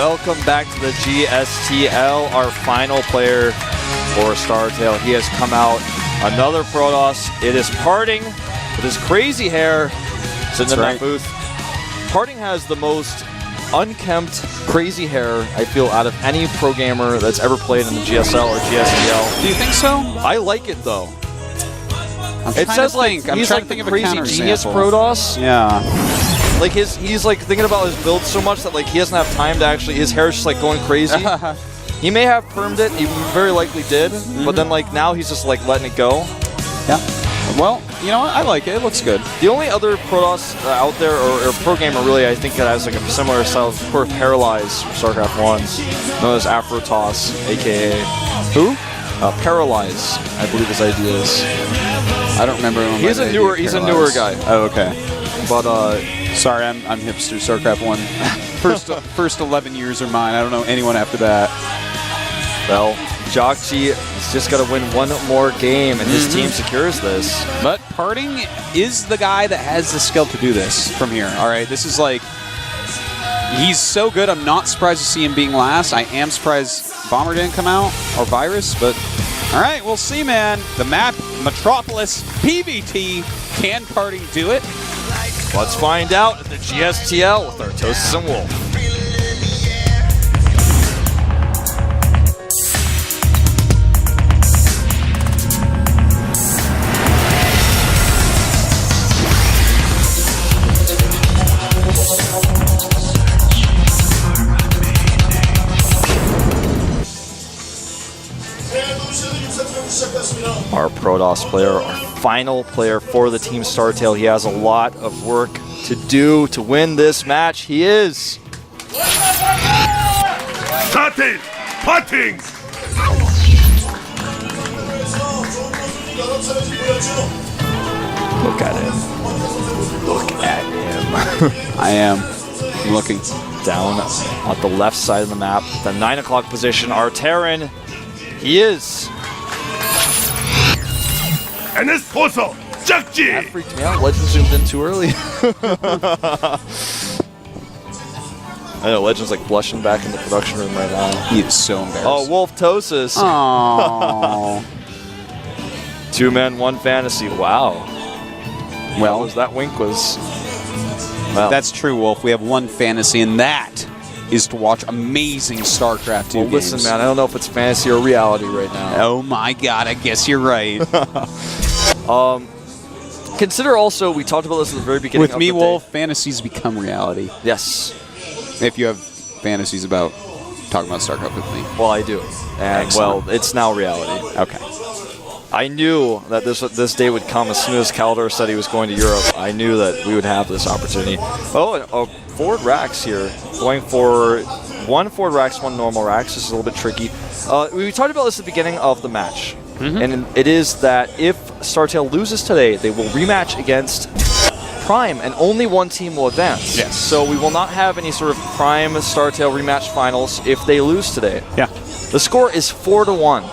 welcome back to the GSTL, our final player for StarTale. He has come out, another Protoss. It is Parting with his crazy hair sitting in that booth. Parting has the most unkempt, crazy hair, I feel, out of any pro gamer that's ever played in the GSL or GSTL. Do you think so? I like it, though. It says like he's like the crazy genius Protoss. Yeah. Like he's like thinking about his build so much that like he doesn't have time to actually. His hair's just like going crazy. He may have permed it. He very likely did. But then like now he's just like letting it go. Yeah. Well, you know what? I like it. It looks good. The only other Protoss out there, or pro gamer really, I think that has like a similar style, of course, Paralyze from StarCraft 1, known as Afrotoss, aka who? Paralyze, I believe his idea is. I don't remember. He's a newer guy. Oh, okay. But sorry, I'm hipster. StarCraft 1. First 11 years are mine. I don't know anyone after that. Well, Jockji has just got to win one more game, and his team secures this. But Parting is the guy that has the skill to do this from here. All right, this is like, he's so good. I'm not surprised to see him being last. I am surprised Bomber didn't come out, or Virus, but all right, we'll see, man. The map, Metropolis, PVT, can Parting do it? Let's find out at the GSTL with Artosis and Wolf. Our Protoss player, our final player for the team StarTale. He has a lot of work to do to win this match. He is StarTale Parting. Look at him. Look at him. I am. I'm looking. Down on the left side of the map, the 9 o'clock position, our Terran. He is. And this also, Jockji. That freaked me out. Legend zoomed in too early. I know, Legend's like blushing back in the production room right now. He is so embarrassed. Oh, Wolf-tosis. Oh. 2 men, 1 fantasy. Wow. Well, that wink was. Well, that's true, Wolf. We have 1 fantasy, and that is to watch amazing StarCraft 2 games. Listen, man, I don't know if it's fantasy or reality right now. Oh my God, I guess you're right. Consider also, we talked about this at the very beginning. With me, Wolf, fantasies become reality. Yes. If you have fantasies about talking about StarCraft with me. Well, I do. And, well, it's now reality. Okay. I knew that this day would come as soon as Kaldor said he was going to Europe. I knew that we would have this opportunity. Oh, and forward racks here. Going for 1 forward racks, 1 normal racks. This is a little bit tricky. We talked about this at the beginning of the match. And it is that if StarTale loses today, they will rematch against Prime, and only 1 team will advance. Yes. So we will not have any sort of Prime StarTale rematch finals if they lose today. Yeah. The score is 4-1.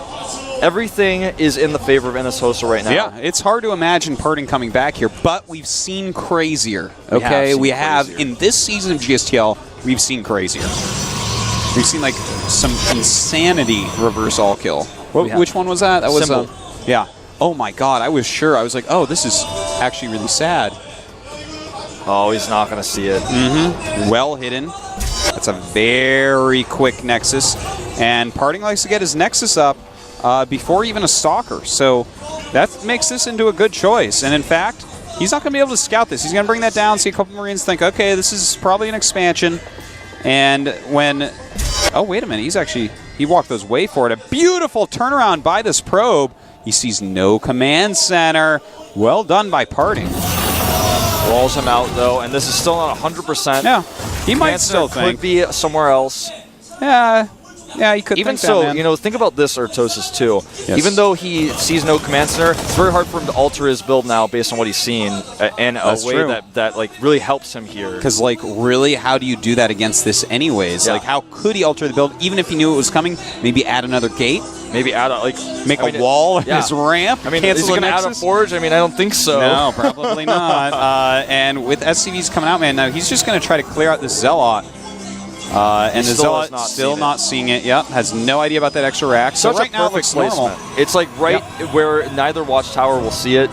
Everything is in the favor of Ennis Hosa right now. Yeah, it's hard to imagine Parting coming back here, but we've seen crazier. Okay, we have in this season of GSTL, we've seen crazier. We've seen like some insanity reverse all kill. Which one was that? That was yeah. Oh my God, I was sure. I was like, oh, this is actually really sad. Oh, he's not going to see it. Well hidden. That's a very quick Nexus, and Parting likes to get his Nexus up before even a Stalker, so that makes this into a good choice. And in fact, he's not going to be able to scout this. He's going to bring that down, see a couple Marines, think, okay, this is probably an expansion. And when, oh, wait a minute, he walked those way for it. A beautiful turnaround by this probe. He sees no command center. Well done by Parting. Walls him out, though, and this is still not 100%. Yeah, he might still think. Could be somewhere else. Yeah, he could. Even so, you know, think about this Artosis too. Yes. Even though he sees no command center, it's very hard for him to alter his build now based on what he's seen in a way that like really helps him here. Because like really, how do you do that against this anyways? Yeah. Like how could he alter the build even if he knew it was coming? Maybe add another gate. Maybe add make a wall in his ramp. I mean, cancel is he going to add a forge? I mean, I don't think so. No, probably not. And with SCVs coming out, man, now he's just going to try to clear out this Zealot. And the still has Zealot not still seen not seeing it. Yep, has no idea about that extra rack. So Such right a now it perfect looks normal. placement. It's like right where neither watchtower will see it.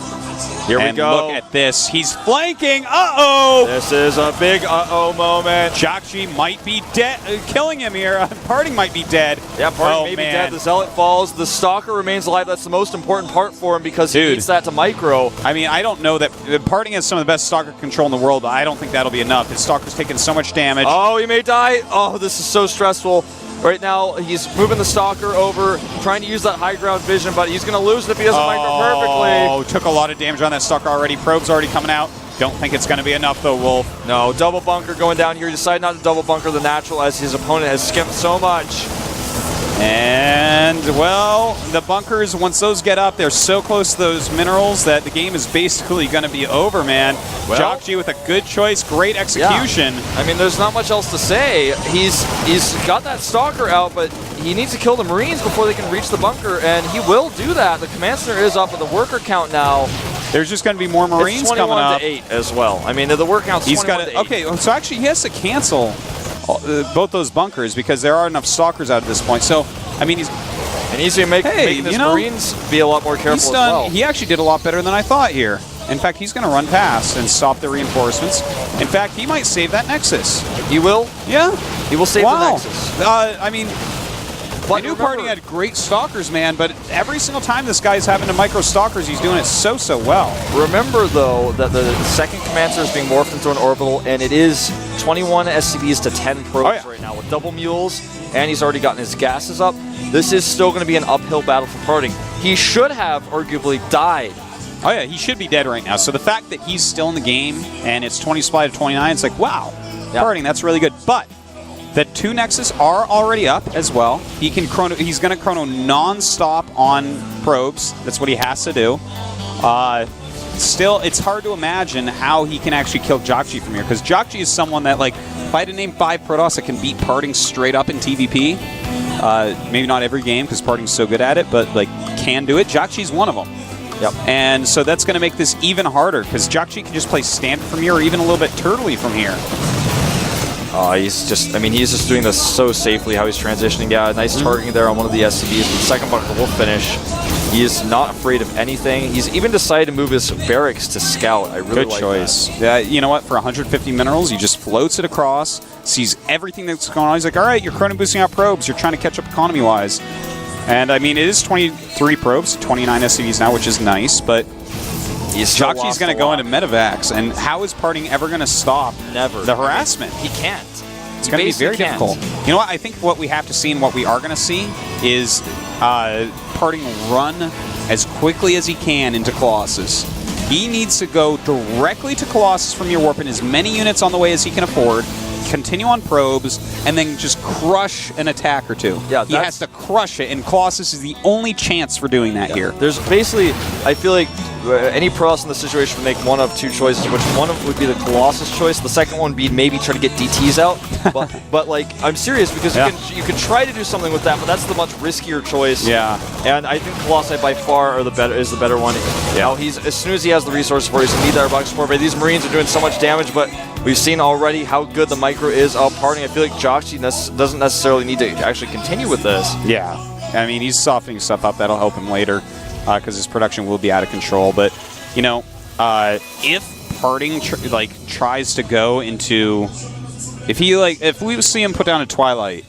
Here And we go. look at this. He's flanking. Uh-oh! This is a big uh-oh moment. Jakji might be dead, killing him here. Parting might be dead. Yeah, Parting may be man. dead. The Zealot falls. The Stalker remains alive. That's the most important part for him because he Dude. needs that to micro. I mean, I don't know that Parting has some of the best Stalker control in the world, but I don't think that'll be enough. His Stalker's taking so much damage. Oh, he may die. Oh, this is so stressful. Right now, he's moving the Stalker over, trying to use that high ground vision, but he's going to lose it if he doesn't micro perfectly. Oh, took a lot of damage on that Stalker already. Probe's already coming out. Don't think it's going to be enough, though, Wolf. No, double bunker going down here. He decided not to double bunker the natural as his opponent has skipped so much. And, well, the bunkers, once those get up, they're so close to those minerals that the game is basically going to be over, man. Well, Jakji with a good choice, great execution. Yeah. I mean, there's not much else to say. He's got that Stalker out, but he needs to kill the Marines before they can reach the bunker, and he will do that. The command center is up with the worker count now. There's just going to be more Marines it's coming up. 21 to 8 as well. I mean, the work count's He's 21 got to to, 8. okay, so actually he has to cancel both those bunkers because there are enough Stalkers out at this point. So, I mean, And he's going to making his Marines be a lot more careful as well. He actually did a lot better than I thought here. In fact, he's going to run past and stop the reinforcements. In fact, he might save that Nexus. He will? Yeah. He will save the Nexus. I mean, But I knew Party had great Stalkers, man, but every single time this guy's having to micro Stalkers, he's doing it so well. Remember, though, that the second command center is being morphed into an orbital, and it is 21 SCVs to 10 probes right now with double mules, and he's already gotten his gases up. This is still going to be an uphill battle for Parting. He should have arguably died. Oh yeah, he should be dead right now. So the fact that he's still in the game and it's 20 supply to 29, it's like, wow, Parting, that's really good. But the 2 Nexus are already up as well. He can chrono. He's going to chrono non-stop on probes. That's what he has to do. Still, it's hard to imagine how he can actually kill Jakji from here, because Jakji is someone that, like, if I had to name 5 Protoss that can beat Parting straight up in TVP, maybe not every game because Parting's so good at it, but like can do it. Jakji's one of them. Yep. And so that's going to make this even harder because Jakji can just play standard from here or even a little bit turtley from here. He's just doing this so safely, how he's transitioning. Yeah, nice targeting there on one of the SCVs. The second bunker will finish. He is not afraid of anything. He's even decided to move his barracks to scout. I really like choice. that. You know what? For 150 minerals, he just floats it across, sees everything that's going on. He's like, all right, you're chrono boosting out probes. You're trying to catch up economy-wise. And, I mean, it is 23 probes, 29 SCVs now, which is nice, but Jakji's going to go into medevacs, and how is Parting ever going to stop the harassment? He can't. It's going to be very difficult. You know what? I think what we have to see and what we are going to see is Parting run as quickly as he can into Colossus. He needs to go directly to Colossus from your warp in as many units on the way as he can afford, continue on probes, and then just crush an attack or two. Yeah, he has to crush it, and Colossus is the only chance for doing that here. There's basically, I feel like any Protoss in this situation would make one of 2 choices, which one of would be the Colossus choice. The second one would be maybe try to get DTs out. but like, I'm serious because you can try to do something with that, but that's the much riskier choice. Yeah. And I think Colossi by far is the better one. Yeah. Now as soon as he has the resources for it, he's going to need that robotic support. But these Marines are doing so much damage, but we've seen already how good the micro is of Parting. I feel like Jakji doesn't necessarily need to actually continue with this. Yeah. I mean, he's softening stuff up. That'll help him later because his production will be out of control. But, you know, if Parting tries to go into... If we see him put down a Twilight,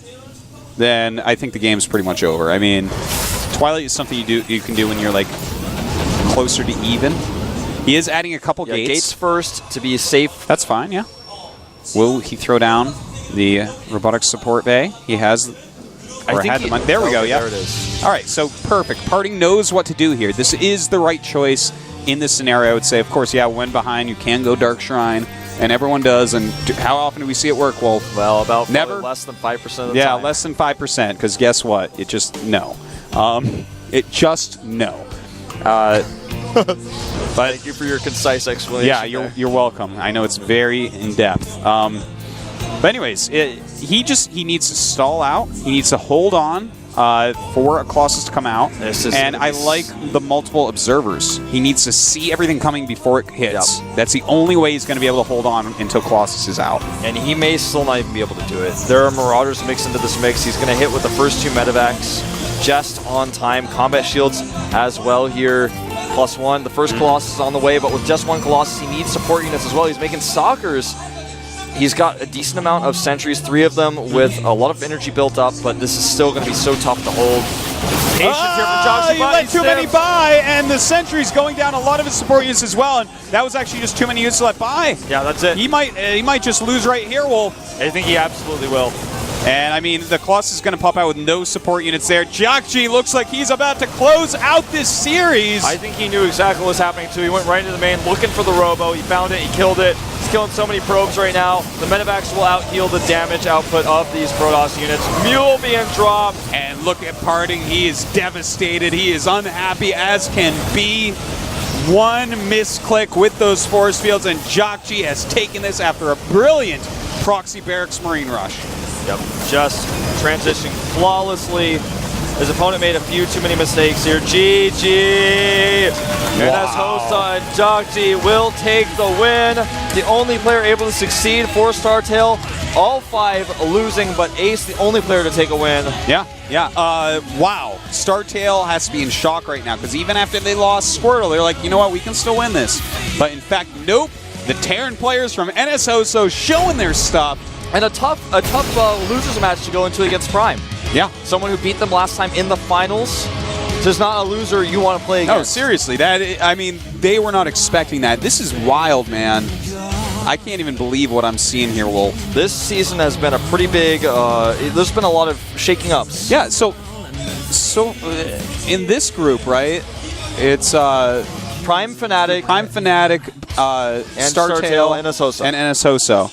then I think the game's pretty much over. I mean, Twilight is something you can do when you're, like, closer to even. He is adding a couple gates. Gates first to be safe. That's fine, yeah. Will he throw down the robotics support bay? He has... There we go, yeah. There it is. All right, so perfect. Parting knows what to do here. This is the right choice in this scenario. I would say, of course, yeah, when behind, you can go Dark Shrine, and everyone does. And how often do we see it work, Wolf? Well, about never less than 5% of the time. Yeah, less than 5%, because guess what? It just, no. It just, no. But thank you for your concise explanation. Yeah, you're welcome. I know it's very in-depth. But anyways, he needs to stall out. He needs to hold on for Colossus to come out. And I nice. like the multiple observers. He needs to see everything coming before it hits. Yep. That's the only way he's going to be able to hold on until Colossus is out. And he may still not even be able to do it. There are Marauders mixed into this mix. He's going to hit with the first 2 medevacs just on time. Combat shields as well here. +1. The first Colossus is on the way, but with just 1 Colossus, he needs support units as well. He's making Stalkers. He's got a decent amount of sentries, 3 of them with a lot of energy built up, but this is still going to be so tough to hold. Patience here from Joxy. He let too many by, and the sentry's going down a lot of his support units as well, and that was actually just too many units to let by. Yeah, that's it. He might just lose right here, Wolf. I think he absolutely will. And I mean, the Colossus is going to pop out with no support units there. Joxy looks like he's about to close out this series. I think he knew exactly what was happening too. He went right into the main looking for the Robo. He found it, he killed it. He's killing so many probes right now. The medevacs will out-heal the damage output of these Protoss units. Mule being dropped. And look at Parting. He is devastated. He is unhappy as can be. 1 misclick with those force fields, and Joxy has taken this after a brilliant proxy barracks Marine rush. Yep, just transitioning flawlessly. His opponent made a few too many mistakes here. GG! And as Hosta and Joxy will take the win. The only player able to succeed for StarTale. All 5 losing, but Ace the only player to take a win. Yeah. Wow. StarTale has to be in shock right now, because even after they lost Squirtle, they're like, you know what, we can still win this. But in fact, nope. The Terran players from NS Hoso showing their stuff. And a tough losers match to go into against Prime. Yeah. Someone who beat them last time in the finals. There's not a loser you want to play against. No, seriously. I mean, they were not expecting that. This is wild, man. I can't even believe what I'm seeing here, Wolf. This season has been a pretty big, there's been a lot of shaking ups. Yeah, so in this group, right, it's Prime Fnatic, and StarTale, and NS Hoso.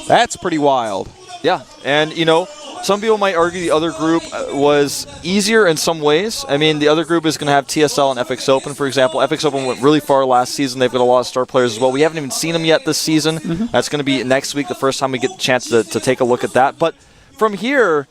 That's pretty wild. Yeah, and you know, some people might argue the other group was easier in some ways. I mean, the other group is going to have TSL and FX Open, for example. FX Open went really far last season. They've got a lot of star players as well. We haven't even seen them yet this season. That's going to be next week, the first time we get the chance to take a look at that. But from here,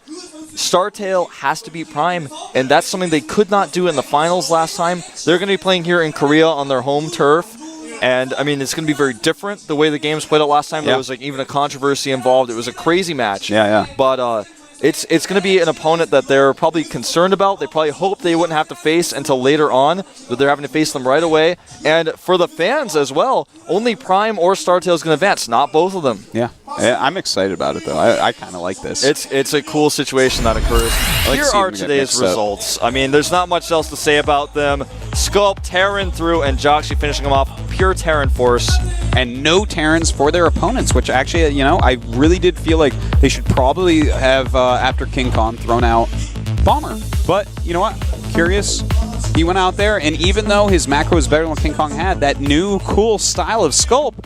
StarTale has to beat Prime, and that's something they could not do in the finals last time. They're going to be playing here in Korea on their home turf. And, I mean, it's going to be very different the way the games played out last time. There was, like, even a controversy involved. It was a crazy match. Yeah. But it's going to be an opponent that they're probably concerned about. They probably hope they wouldn't have to face until later on, but they're having to face them right away. And for the fans as well, only Prime or StarTale is going to advance, not both of them. Yeah, I'm excited about it, though. I kind of like this. It's a cool situation that occurs. Here are today's results. I mean, there's not much else to say about them. Sculpt, Terran through, and Joxy finishing them off. Pure Terran force. And no Terrans for their opponents, which actually, you know, I really did feel like they should probably have, after King Kong, thrown out Bomber. But, you know what? Curious. He went out there, and even though his macro was better than what King Kong had, that new cool style of Sculpt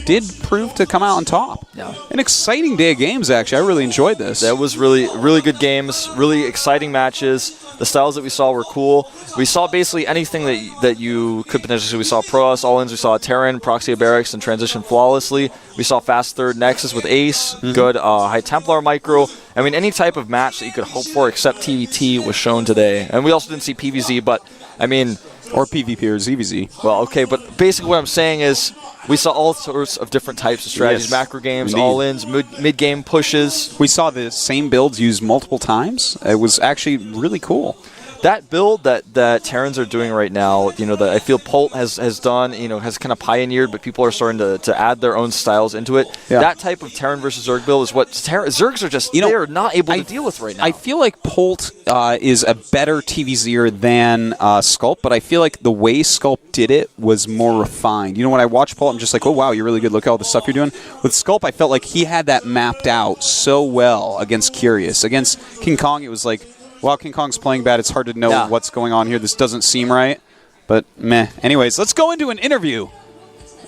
did prove to come out on top. Yeah. An exciting day of games, actually. I really enjoyed this. That was really, really good games, really exciting matches. The styles that we saw were cool. We saw basically anything that you could potentially see. We saw Protoss all-ins, we saw Terran, Proxy Barracks, and transition flawlessly. We saw Fast Third Nexus with Ace, good High Templar Micro. I mean, any type of match that you could hope for except TVT was shown today. And we also didn't see PVZ, but, I mean... Or PvP or ZVZ. Well, okay, but basically what I'm saying is we saw all sorts of different types of strategies, macro games, all-ins, mid-game pushes. We saw the same builds used multiple times. It was actually really cool. That build that Terrans are doing right now, you know, that I feel Polt has done, you know, has kind of pioneered, but people are starting to add their own styles into it. Yeah. That type of Terran versus Zerg build is what Zergs are just, they are not able to deal with right now. I feel like Polt is a better TVZer than Sculpt, but I feel like the way Sculpt did it was more refined. You know, when I watch Polt, I'm just like, oh, wow, you're really good. Look at all the stuff you're doing. With Sculpt, I felt like he had that mapped out so well against Curious. Against King Kong, it was like, while King Kong's playing bad, it's hard to know what's going on here. This doesn't seem right, but meh. Anyways, let's go into an interview.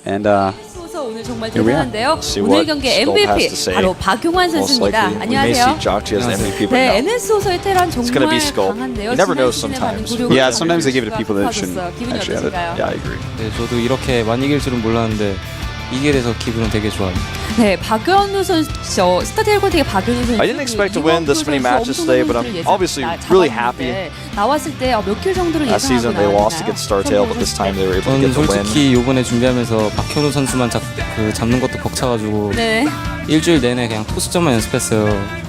And 오늘 정말 대단한데요. 오늘 경기 MVP 바로 박용환 선수입니다. 안녕하세요. 네, NS 호서의 테란 정말 강한데요. You never know sometimes. Yeah, sometimes they give it to people that shouldn't actually have it. Yeah, I agree. 네, 저도 이렇게 많이 이길 줄은 몰랐는데 이기게 돼서 기분은 되게 좋아요. 네, 박연우 선수, 스타테일권틱의 박연우 선수. I didn't expect to win this many matches today, but I'm obviously really happy. 나왔을 때 몇 킬 정도를 Last season they lost against StarTale, but this time they were able to get the win. 솔직히 이번에 준비하면서 박현우 선수만 잡는 것도 벅차가지고 네. 일주일 내내 그냥 토스전만 연습했어요.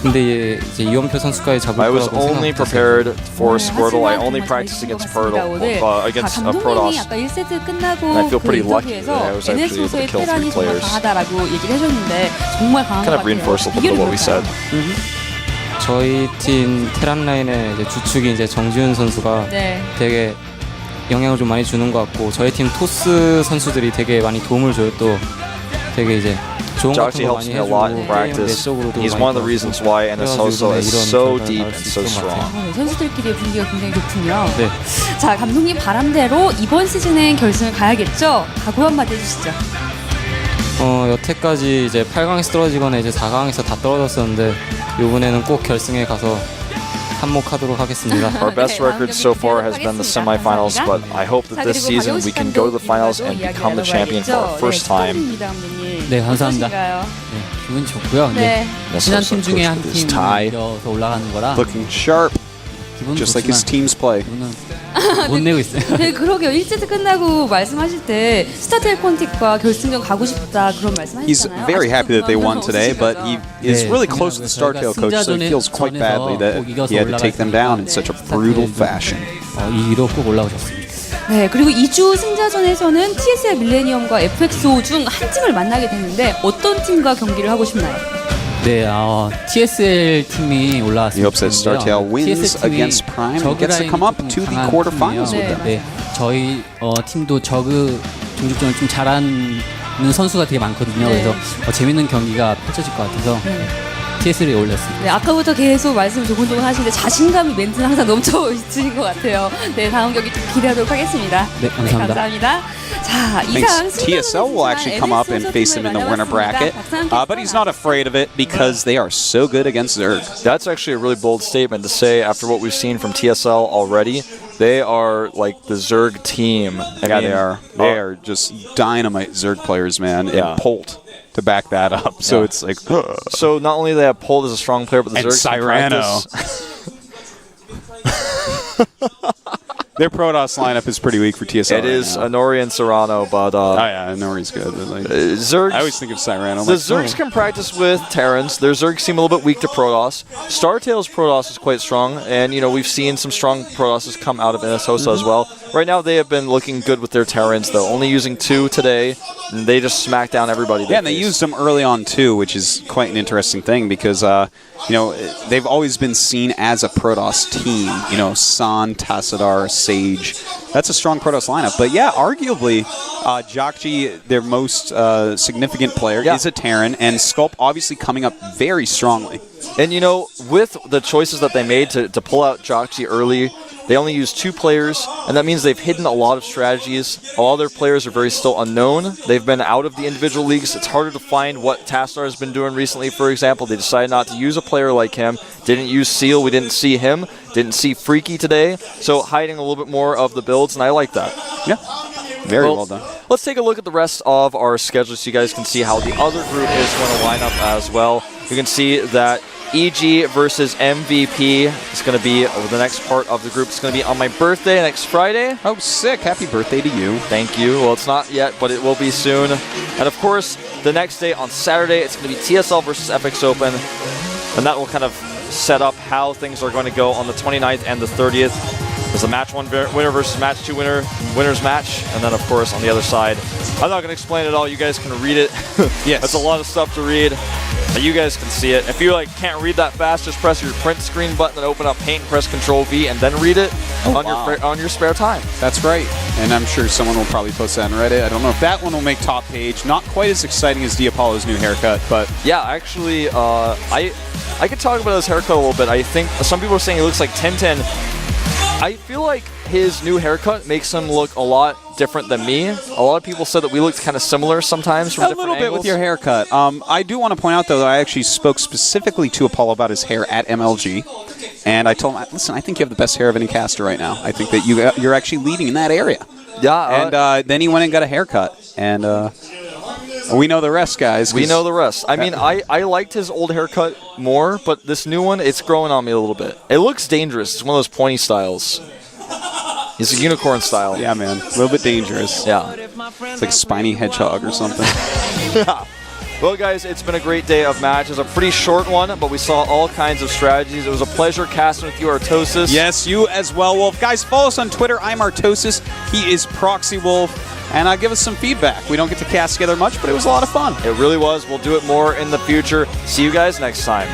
근데 이제 이원표 선수까지 잡을 I was 거라고 only prepared for Squirtle. I only practiced against against 감독님이 Protoss. 아까 1세트 끝나고 I feel 그 pretty lucky that I 인터뷰에서 was actually able to NS소서의 kill 테란이 3 정말 players. 강하다라고 얘기를 해줬는데 정말 강한 것 Kind of 같아요. reinforced a little bit what we said. 저희 팀 테란 라인의 이제 주축이 이제 정지훈 선수가 네. 되게 영향을 좀 많이 주는 것 같고 저희 팀 토스 선수들이 되게 많이 도움을 줘요. 또 되게 이제 좋은 같은 Joxy 거 helps 많이 me a lot in 해주고 practice. 내적으로도 He's 많이 one of the 도와주고. reasons why NSOSO is so deep and so strong. 선수들끼리의 분위기가 굉장히 좋군요. 네. 자, 감독님 바람대로 이번 시즌엔 결승을 가야겠죠? 각오 한마디 해주시죠. 여태까지 이제 8강에서 떨어지거나 이제 4강에서 다 떨어졌었는데 이번에는 꼭 결승에 가서 한몫하도록 하겠습니다. Our best record so far has been the semifinals, but I hope that this season we can go to the finals and become the champion for our first time. 네, 감사합니다. 어떠신가요? 네, 기분 좋고요. 네. 친한 팀 중에 한 This 팀 tie. 이겨서 올라가는 거라 Looking sharp, 기분 just like his 좋지만 team's play. 기분은 못 내고 있어요. 네, 그러게요. 1세트 끝나고 말씀하실 때 스타텔콘틱과 결승전 가고 싶다 그런 말씀하셨잖아요. He's very happy that they won today, but he is really close to the StarTale coach, so he feels quite badly that he had to take them down in such a brutal fashion. 이기로 꼭 올라오셨습니다. 네, 그리고 2주 승자전에서는 TSL 밀레니엄과 FXO 중 한 팀을 만나게 됐는데 어떤 팀과 경기를 하고 싶나요? 네, TSL 팀이 He 올라왔습니다. hopes that StarTale wins against Prime and gets to come up to the quarterfinals with them. 네, 저희 팀도 저그 중립전을 좀 잘하는 선수가 되게 많거든요. 네. 그래서 재밌는 경기가 펼쳐질 것 같아서 TSL에 올렸습니다. 네, 아까부터 계속 말씀 조곤조곤 하시는데 자신감이 멘트는 항상 넘쳐 있으신 것 같아요. 네, 다음 경기 기대하도록 하겠습니다. 네, 감사합니다. 감사합니다. 자, 이상 Thanks. TSL will actually come up and face him in the winner bracket, but he's not afraid of it because they are so good against Zerg. That's actually a really bold statement to say after what we've seen from TSL already. They are like the Zerg team. Yeah, they are. They are just dynamite Zerg players, man. Yeah. And Polt to back that up. So Yeah. it's like, So not only do they have Polt as a strong player, but the and Zergs can Cyrano. practice. Their Protoss lineup is pretty weak for TSL. It is Honori and Serrano, but Oh yeah, Nori's good. But like, Zergs. I always think of Cyrano. The Zergs can practice with Terrans. Their Zergs seem a little bit weak to Protoss. StarTale's Protoss is quite strong, and we've seen some strong Protosses come out of NSOSA as well. Right now, they have been looking good with their Terrans, though. Only using 2 today, and they just smack down everybody. Yeah, and they used them early on too, which is quite an interesting thing because they've always been seen as a Protoss team. San, Tassadar, Sage. That's a strong Protoss lineup. But yeah, arguably, Joxy, their most significant player, is a Terran, and Sculpt obviously coming up very strongly. And with the choices that they made to pull out Joxy early, they only used 2 players, and that means they've hidden a lot of strategies. A lot of their players are very still unknown. They've been out of the individual leagues. It's harder to find what Tassadar has been doing recently, for example. They decided not to use a player like him. Didn't use Seal. We didn't see him. Didn't see Freaky today. So hiding a little bit more of the builds, and I like that. Yeah. Very well done. Let's take a look at the rest of our schedule so you guys can see how the other group is going to line up as well. You can see that EG versus MVP is going to be the next part of the group. It's going to be on my birthday next Friday. Oh, sick. Happy birthday to you. Thank you. Well, it's not yet, but it will be soon. And of course, the next day on Saturday, it's going to be TSL versus FX Open. And that will kind of set up how things are going to go on the 29th and the 30th. There's a Match 1 winner versus Match 2 winner's match. And then, of course, on the other side, I'm not going to explain it all. You guys can read it. Yes. That's a lot of stuff to read. But you guys can see it. If you can't read that fast, just press your print screen button and open up Paint and press Control V and then read it on your spare time. That's right. And I'm sure someone will probably post that on Reddit. I don't know if that one will make top page. Not quite as exciting as Diapollo's new haircut, but yeah, actually, I could talk about his haircut a little bit. I think some people are saying he looks like 1010. I feel like his new haircut makes him look a lot different than me. A lot of people said that we looked kind of similar sometimes from different angles. A little bit with your haircut. I do want to point out, though, that I actually spoke specifically to Apollo about his hair at MLG. And I told him, listen, I think you have the best hair of any caster right now. I think that you're actually leading in that area. Yeah. And then he went and got a haircut. And We know the rest, guys. We know the rest. I mean, I liked his old haircut more, but this new one, it's growing on me a little bit. It looks dangerous. It's one of those pointy styles. It's a unicorn style. Yeah, man. A little bit dangerous. Yeah. It's like a spiny hedgehog or something. Yeah. Well, guys, it's been a great day of matches. A pretty short one, but we saw all kinds of strategies. It was a pleasure casting with you, Artosis. Yes, you as well, Wolf. Guys, follow us on Twitter. I'm Artosis. He is Proxy Wolf. And give us some feedback. We don't get to cast together much, but it was a lot of fun. It really was. We'll do it more in the future. See you guys next time.